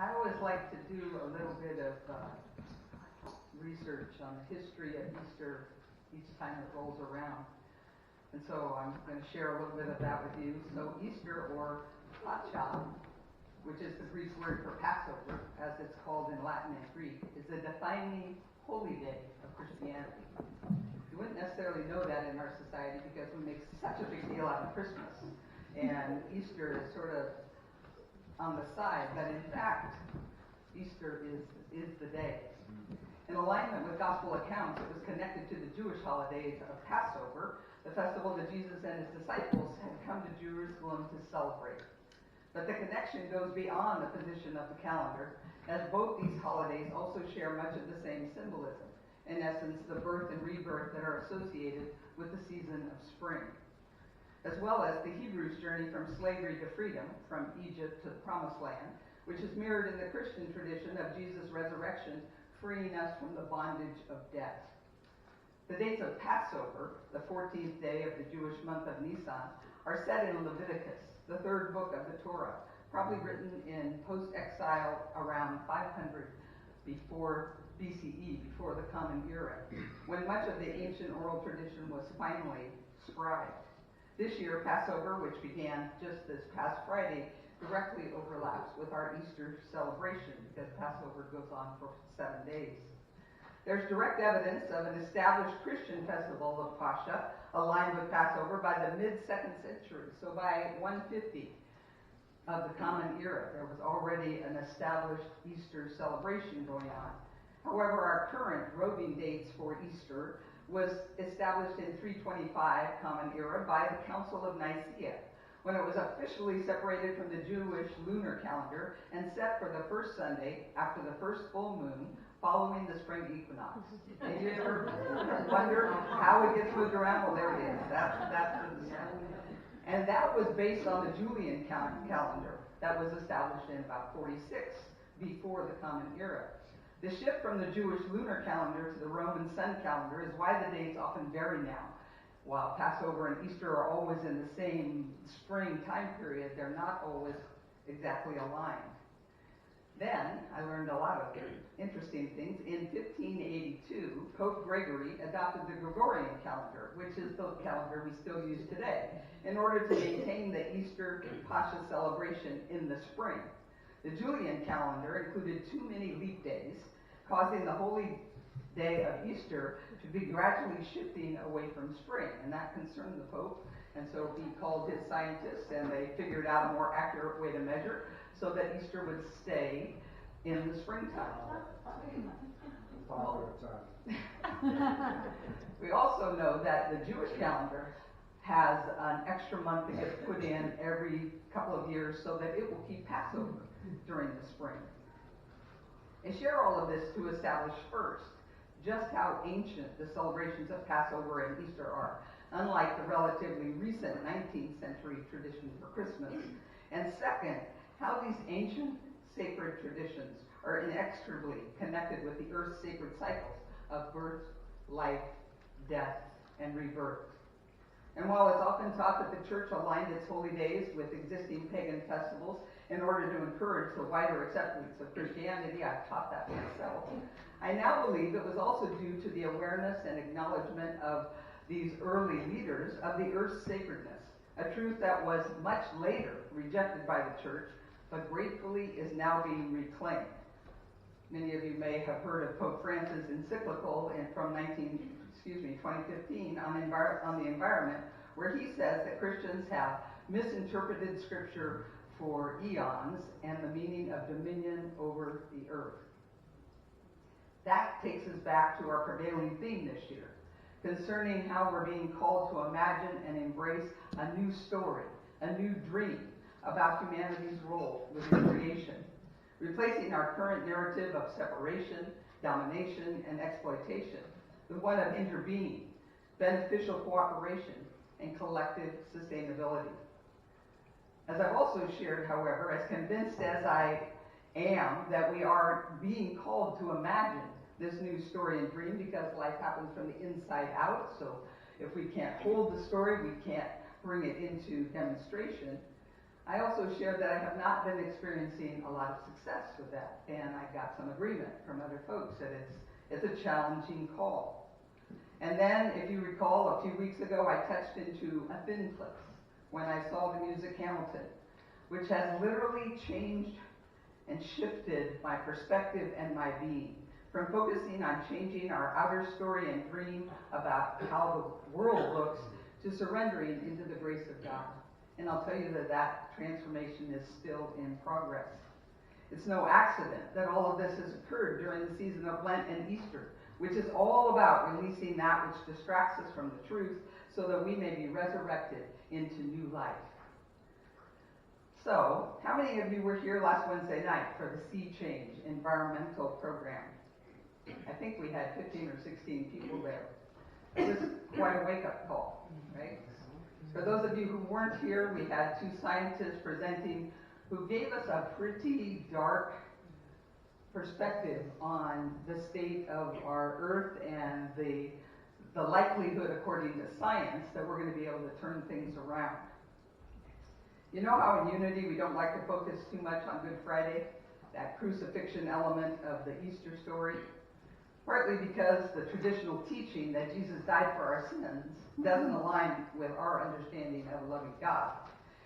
I always like to do a little bit of research on the history of Easter each time it rolls around. And so I'm going to share a little bit of that with you. So Easter, or Pascha, which is the Greek word for Passover, as it's called in Latin and Greek, is a defining holy day of Christianity. You wouldn't necessarily know that in our society because we make such a big deal out of Christmas. And Easter is sort of on the side, but in fact, Easter is the day. In alignment with gospel accounts, it was connected to the Jewish holidays of Passover, the festival that Jesus and his disciples had come to Jerusalem to celebrate. But the connection goes beyond the position of the calendar, as both these holidays also share much of the same symbolism. In essence, the birth and rebirth that are associated with the season of spring, as well as the Hebrews' journey from slavery to freedom, from Egypt to the Promised Land, which is mirrored in the Christian tradition of Jesus' resurrection, freeing us from the bondage of death. The dates of Passover, the 14th day of the Jewish month of Nisan, are set in Leviticus, the third book of the Torah, probably written in post-exile around 500 before BCE, before the Common Era, when much of the ancient oral tradition was finally scribed. This year, Passover, which began just this past Friday, directly overlaps with our Easter celebration because Passover goes on for 7 days. There's direct evidence of an established Christian festival of Pascha aligned with Passover by the mid-2nd century. So by 150 of the Common Era, there was already an established Easter celebration going on. However, our current roving dates for Easter was established in 325 Common Era by the Council of Nicaea, when it was officially separated from the Jewish lunar calendar and set for the first Sunday after the first full moon following the spring equinox. And you ever wonder how it gets moved around? Well, there it is. That's the and that was based on the Julian calendar that was established in about 46 before the Common Era. The shift from the Jewish lunar calendar to the Roman sun calendar is why the dates often vary now. While Passover and Easter are always in the same spring time period, they're not always exactly aligned. Then, I learned a lot of interesting things. In 1582, Pope Gregory adopted the Gregorian calendar, which is the calendar we still use today, in order to maintain the Easter Pascha celebration in the spring. The Julian calendar included too many leap days, causing the holy day of Easter to be gradually shifting away from spring, and that concerned the Pope, and so he called his scientists, and they figured out a more accurate way to measure so that Easter would stay in the springtime. We also know that the Jewish calendar has an extra month that gets put in every couple of years so that it will keep Passover during the spring. I share all of this to establish first just how ancient the celebrations of Passover and Easter are, unlike the relatively recent 19th century tradition for Christmas. And second, how these ancient sacred traditions are inextricably connected with the earth's sacred cycles of birth, life, death, and rebirth. And while it's often taught that the church aligned its holy days with existing pagan festivals in order to encourage the wider acceptance of Christianity, I've taught that myself, I now believe it was also due to the awareness and acknowledgement of these early leaders of the earth's sacredness, a truth that was much later rejected by the church, but gratefully is now being reclaimed. Many of you may have heard of Pope Francis' encyclical from 2015 on the environment, where he says that Christians have misinterpreted Scripture for eons and the meaning of dominion over the earth. That takes us back to our prevailing theme this year, concerning how we're being called to imagine and embrace a new story, a new dream about humanity's role within creation, replacing our current narrative of separation, domination, and exploitation with one of intervening, beneficial cooperation, and collective sustainability. As I've also shared, however, as convinced as I am that we are being called to imagine this new story and dream, because life happens from the inside out, so if we can't hold the story, we can't bring it into demonstration. I also shared that I have not been experiencing a lot of success with that, and I got some agreement from other folks that it's a challenging call. And then, if you recall, a few weeks ago, I touched into a thin place when I saw the music Hamilton, which has literally changed and shifted my perspective and my being, from focusing on changing our outer story and dream about how the world looks to surrendering into the grace of God. And I'll tell you that transformation is still in progress. It's no accident that all of this has occurred during the season of Lent and Easter, which is all about releasing that which distracts us from the truth so that we may be resurrected into new life. So, how many of you were here last Wednesday night for the Sea Change environmental program? I think we had 15 or 16 people there. It was quite a wake-up call, right? For those of you who weren't here, we had two scientists presenting who gave us a pretty dark perspective on the state of our Earth and the likelihood, according to science, that we're going to be able to turn things around. You know how in Unity we don't like to focus too much on Good Friday, that crucifixion element of the Easter story? Partly because the traditional teaching that Jesus died for our sins doesn't align with our understanding of a loving God.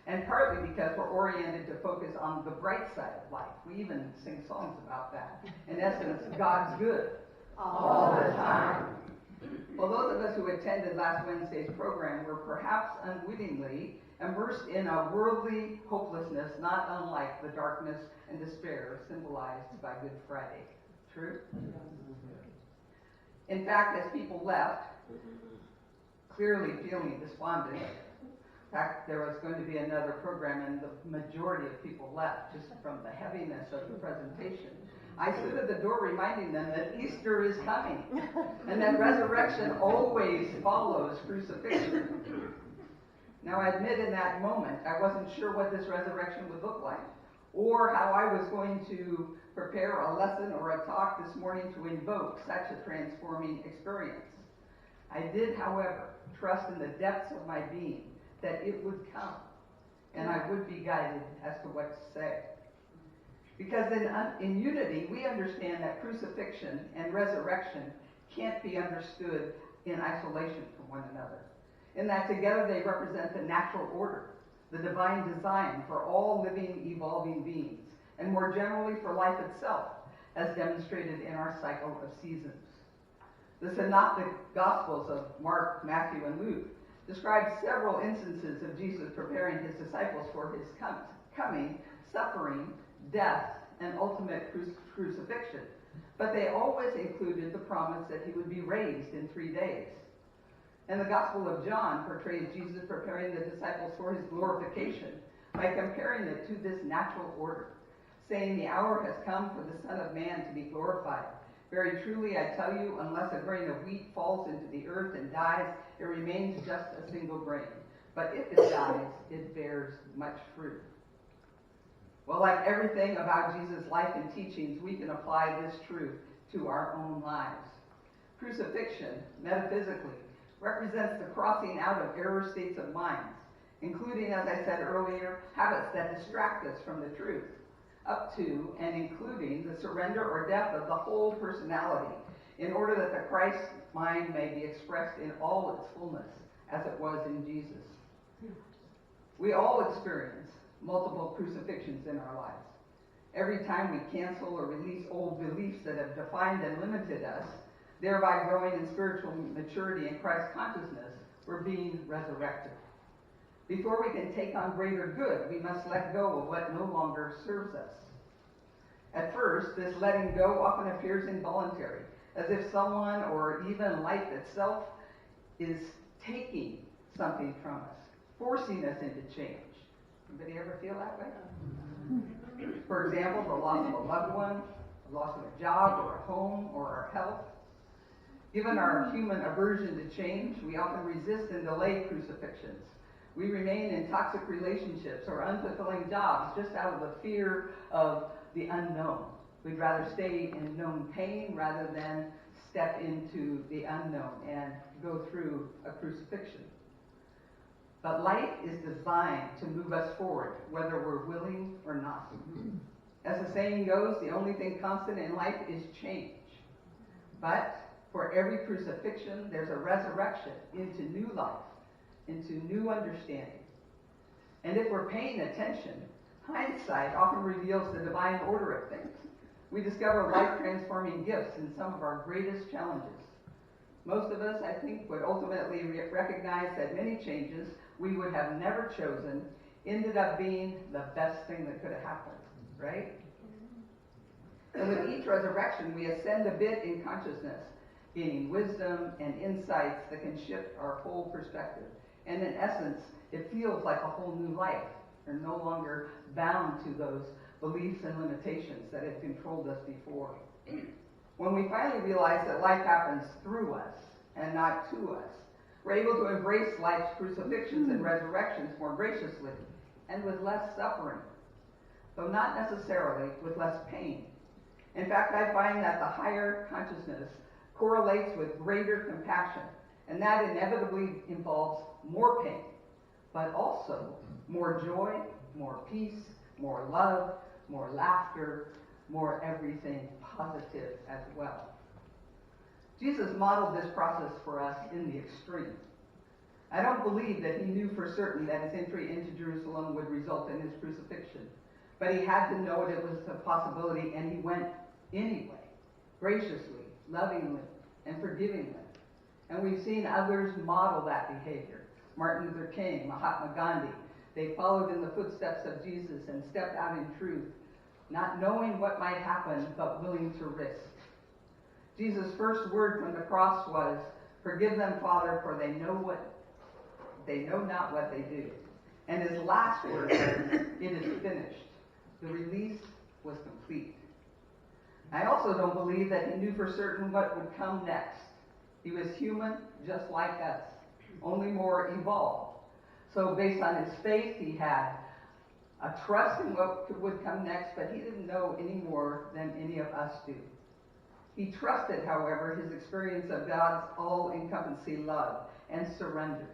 And partly because we're oriented to focus on the bright side of life. We even sing songs about that. In essence, God's good all the time. Well, those of us who attended last Wednesday's program were perhaps unwittingly immersed in a worldly hopelessness not unlike the darkness and despair symbolized by Good Friday. True? In fact, as people left, clearly feeling despondent, in fact, there was going to be another program and the majority of people left just from the heaviness of the presentation. I stood at the door reminding them that Easter is coming and that resurrection always follows crucifixion. Now, I admit in that moment, I wasn't sure what this resurrection would look like or how I was going to prepare a lesson or a talk this morning to invoke such a transforming experience. I did, however, trust in the depths of my being that it would come, and I would be guided as to what to say. Because in unity, we understand that crucifixion and resurrection can't be understood in isolation from one another. In that together they represent the natural order, the divine design for all living, evolving beings, and more generally for life itself, as demonstrated in our cycle of seasons. The synoptic Gospels of Mark, Matthew, and Luke describe several instances of Jesus preparing his disciples for his coming, suffering, death, and ultimate crucifixion. But they always included the promise that he would be raised in 3 days. And the Gospel of John portrays Jesus preparing the disciples for his glorification by comparing it to this natural order, saying, "The hour has come for the Son of Man to be glorified. Very truly, I tell you, unless a grain of wheat falls into the earth and dies, it remains just a single grain. But if it dies, it bears much fruit." Well, like everything about Jesus' life and teachings, we can apply this truth to our own lives. Crucifixion, metaphysically, represents the crossing out of error states of minds, including, as I said earlier, habits that distract us from the truth, up to and including the surrender or death of the whole personality, in order that the Christ mind may be expressed in all its fullness, as it was in Jesus. We all experience multiple crucifixions in our lives. Every time we cancel or release old beliefs that have defined and limited us, thereby growing in spiritual maturity and Christ consciousness, we're being resurrected. Before we can take on greater good, we must let go of what no longer serves us. At first, this letting go often appears involuntary, as if someone or even life itself is taking something from us, forcing us into change. Anybody ever feel that way? For example, the loss of a loved one, the loss of a job or a home or our health. Given our human aversion to change, we often resist and delay crucifixions. We remain in toxic relationships or unfulfilling jobs just out of the fear of the unknown. We'd rather stay in known pain rather than step into the unknown and go through a crucifixion. But life is designed to move us forward, whether we're willing or not. As the saying goes, the only thing constant in life is change. But for every crucifixion, there's a resurrection into new life, into new understanding. And if we're paying attention, hindsight often reveals the divine order of things. We discover life-transforming gifts in some of our greatest challenges. Most of us, I think, would ultimately recognize that many changes we would have never chosen ended up being the best thing that could have happened, right? And with each resurrection, we ascend a bit in consciousness, gaining wisdom and insights that can shift our whole perspective. And in essence, it feels like a whole new life. We're no longer bound to those beliefs and limitations that had controlled us before. When we finally realize that life happens through us and not to us, we're able to embrace life's crucifixions and resurrections more graciously and with less suffering, though not necessarily with less pain. In fact, I find that the higher consciousness correlates with greater compassion, and that inevitably involves more pain, but also more joy, more peace, more love, more laughter, more everything positive as well. Jesus modeled this process for us in the extreme. I don't believe that he knew for certain that his entry into Jerusalem would result in his crucifixion, but he had to know it was a possibility, and he went anyway, graciously, lovingly, and forgivingly. And we've seen others model that behavior. Martin Luther King, Mahatma Gandhi, they followed in the footsteps of Jesus and stepped out in truth, not knowing what might happen, but willing to risk. Jesus' first word from the cross was, "Forgive them, Father, for they know not what they do." And his last word was, "It is finished." The release was complete. I also don't believe that he knew for certain what would come next. He was human, just like us, only more evolved. So based on his faith, he had a trust in what would come next, but he didn't know any more than any of us do. He trusted, however, his experience of God's all-encompassing love and surrender.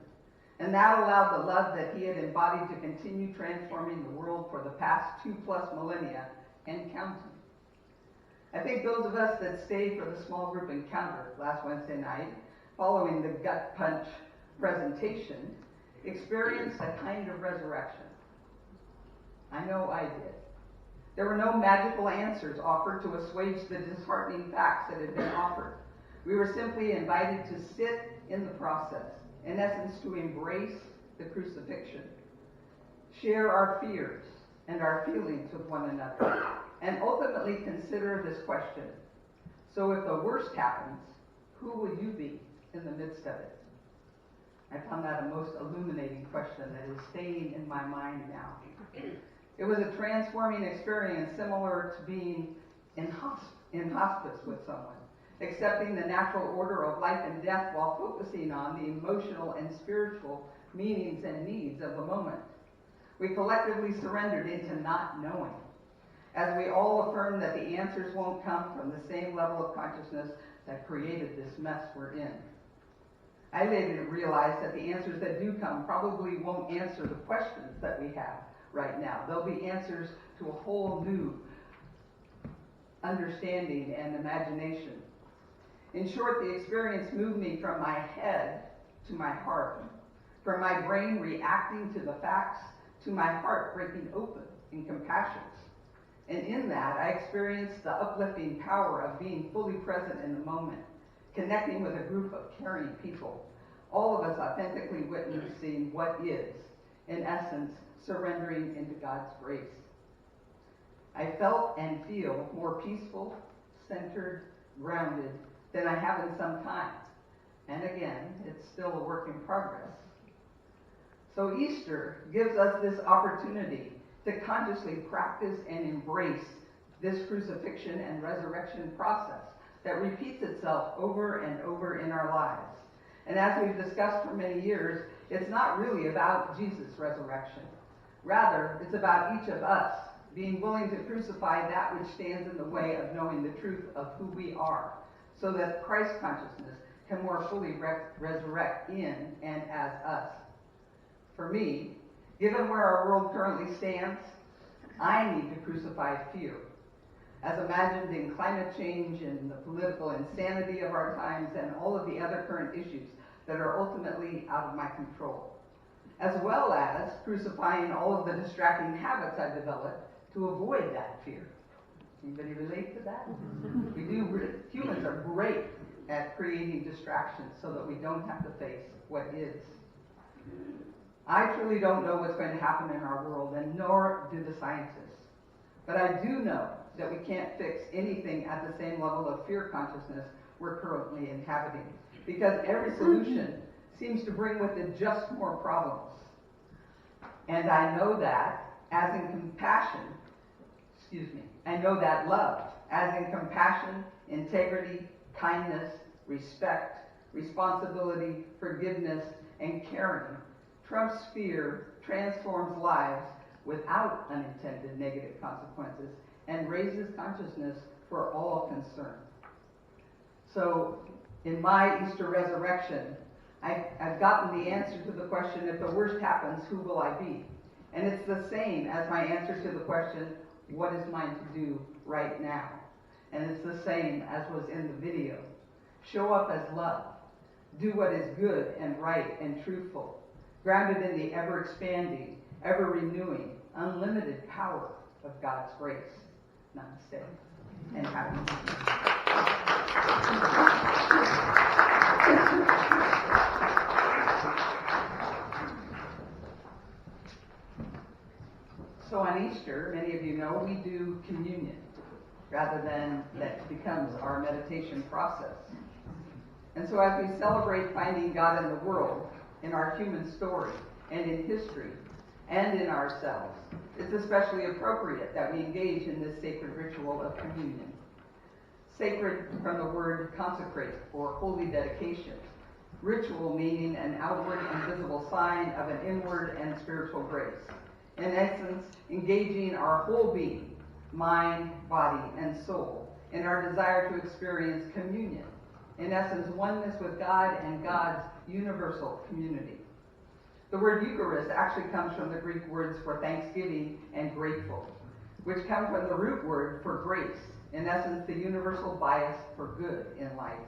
And that allowed the love that he had embodied to continue transforming the world for the past 2+ millennia and counting. I think those of us that stayed for the small group encounter last Wednesday night, following the gut punch presentation, experienced a kind of resurrection. I know I did. There were no magical answers offered to assuage the disheartening facts that had been offered. We were simply invited to sit in the process, in essence, to embrace the crucifixion, share our fears and our feelings with one another, and ultimately consider this question: so if the worst happens, who will you be in the midst of it? I found that a most illuminating question that is staying in my mind now. It was a transforming experience similar to being in hospice with someone, accepting the natural order of life and death while focusing on the emotional and spiritual meanings and needs of the moment. We collectively surrendered into not knowing, as we all affirm that the answers won't come from the same level of consciousness that created this mess we're in. I later realized that the answers that do come probably won't answer the questions that we have right now. They'll be answers to a whole new understanding and imagination. In short, the experience moved me from my head to my heart, from my brain reacting to the facts to my heart breaking open in compassion. And in that, I experienced the uplifting power of being fully present in the moment, connecting with a group of caring people, all of us authentically witnessing what is, in essence, surrendering into God's grace. I felt and feel more peaceful, centered, grounded than I have in some time. And again, it's still a work in progress. So Easter gives us this opportunity to consciously practice and embrace this crucifixion and resurrection process that repeats itself over and over in our lives. And as we've discussed for many years, it's not really about Jesus' resurrection. Rather, it's about each of us being willing to crucify that which stands in the way of knowing the truth of who we are, so that Christ consciousness can more fully resurrect in and as us. For me, given where our world currently stands, I need to crucify fear. As imagined in climate change and the political insanity of our times and all of the other current issues that are ultimately out of my control, as well as crucifying all of the distracting habits I've developed to avoid that fear. Anybody relate to that? We do. Humans are great at creating distractions so that we don't have to face what is. I truly don't know what's going to happen in our world, and nor do the scientists. But I do know that we can't fix anything at the same level of fear consciousness we're currently inhabiting, because every solution seems to bring with it just more problems. And I know that, as in compassion, I know that love, as in compassion, integrity, kindness, respect, responsibility, forgiveness, and caring, trumps fear, transforms lives without unintended negative consequences, and raises consciousness for all concerned. So, in my Easter resurrection, I've gotten the answer to the question, if the worst happens, who will I be? And it's the same as my answer to the question, what is mine to do right now? And it's the same as was in the video. Show up as love. Do what is good and right and truthful, grounded in the ever-expanding, ever-renewing, unlimited power of God's grace. Namaste. And happy So on Easter, many of you know, we do communion, rather than that becomes our meditation process. And so as we celebrate finding God in the world, in our human story, and in history, and in ourselves, it's especially appropriate that we engage in this sacred ritual of communion. Sacred from the word consecrate, or holy dedication. Ritual meaning an outward and visible sign of an inward and spiritual grace. In essence, engaging our whole being, mind, body, and soul, in our desire to experience communion. In essence, oneness with God and God's universal community. The word Eucharist actually comes from the Greek words for thanksgiving and grateful, which come from the root word for grace, in essence, the universal bias for good in life.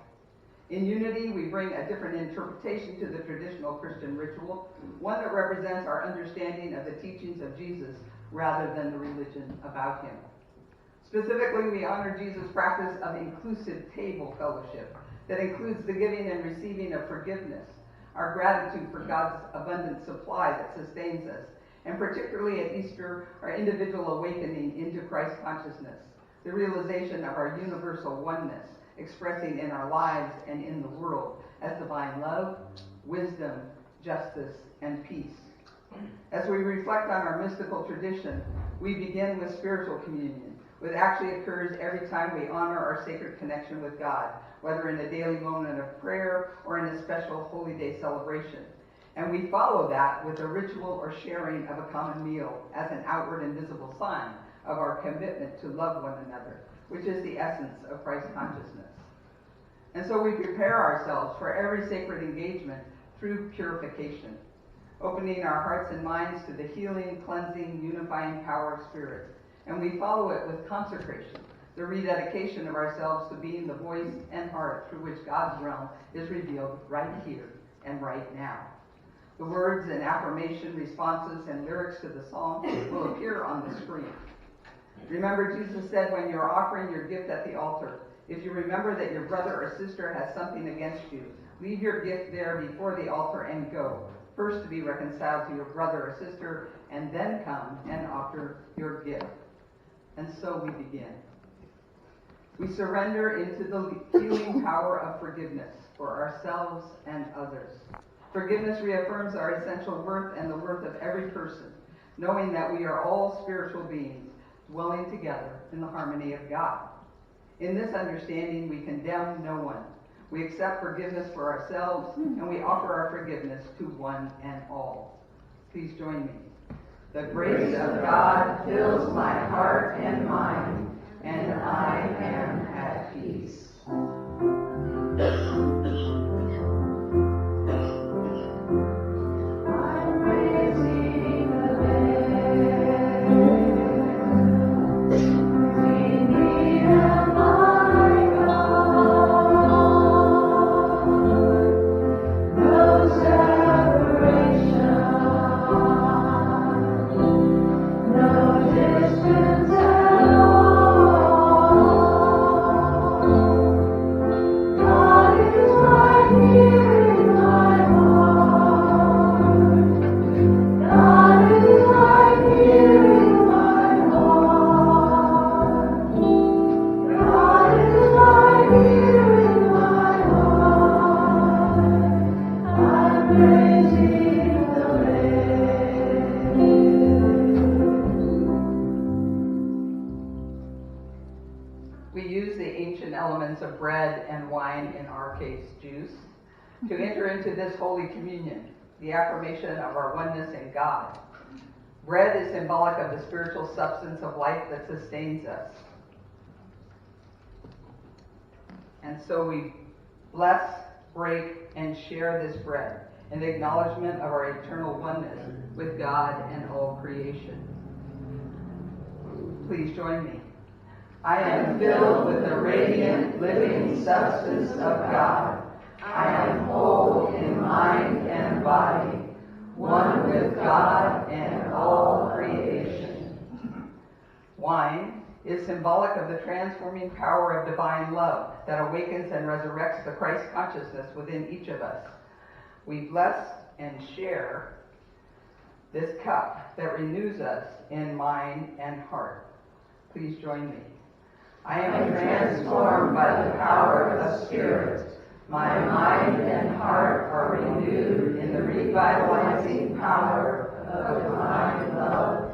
In unity, we bring a different interpretation to the traditional Christian ritual, one that represents our understanding of the teachings of Jesus rather than the religion about him. Specifically, we honor Jesus' practice of inclusive table fellowship that includes the giving and receiving of forgiveness, our gratitude for God's abundant supply that sustains us, and particularly at Easter, our individual awakening into Christ consciousness, the realization of our universal oneness, expressing in our lives and in the world as divine love, wisdom, justice, and peace. As we reflect on our mystical tradition, we begin with spiritual communion, which actually occurs every time we honor our sacred connection with God, whether in a daily moment of prayer or in a special Holy Day celebration. And we follow that with a ritual or sharing of a common meal as an outward and visible sign of our commitment to love one another, which is the essence of Christ consciousness. And so we prepare ourselves for every sacred engagement through purification, opening our hearts and minds to the healing, cleansing, unifying power of Spirit. And we follow it with consecration, the rededication of ourselves to being the voice and heart through which God's realm is revealed right here and right now. The words and affirmation, responses, and lyrics to the song will appear on the screen. Remember, Jesus said when you're offering your gift at the altar, if you remember that your brother or sister has something against you, leave your gift there before the altar and go, first to be reconciled to your brother or sister, and then come and offer your gift. And so we begin. We surrender into the healing power of forgiveness for ourselves and others. Forgiveness reaffirms our essential worth and the worth of every person, knowing that we are all spiritual beings dwelling together in the harmony of God. In this understanding, we condemn no one. We accept forgiveness for ourselves, and we offer our forgiveness to one and all. Please join me. The grace of God fills my heart and mind, and I am at peace. I pray We use the ancient elements of bread and wine, in our case juice, to enter into this Holy Communion, the affirmation of our oneness in God. Bread is symbolic of the spiritual substance of life that sustains us. And so we bless, break, and share this bread in acknowledgement of our eternal oneness with God and all creation. Please join me. I am filled with the radiant, living substance of God. I am whole in mind and body, one with God and all creation. Wine is symbolic of the transforming power of divine love that awakens and resurrects the Christ consciousness within each of us. We bless and share this cup that renews us in mind and heart. Please join me. I am transformed by the power of Spirit. My mind and heart are renewed in the revitalizing power of divine love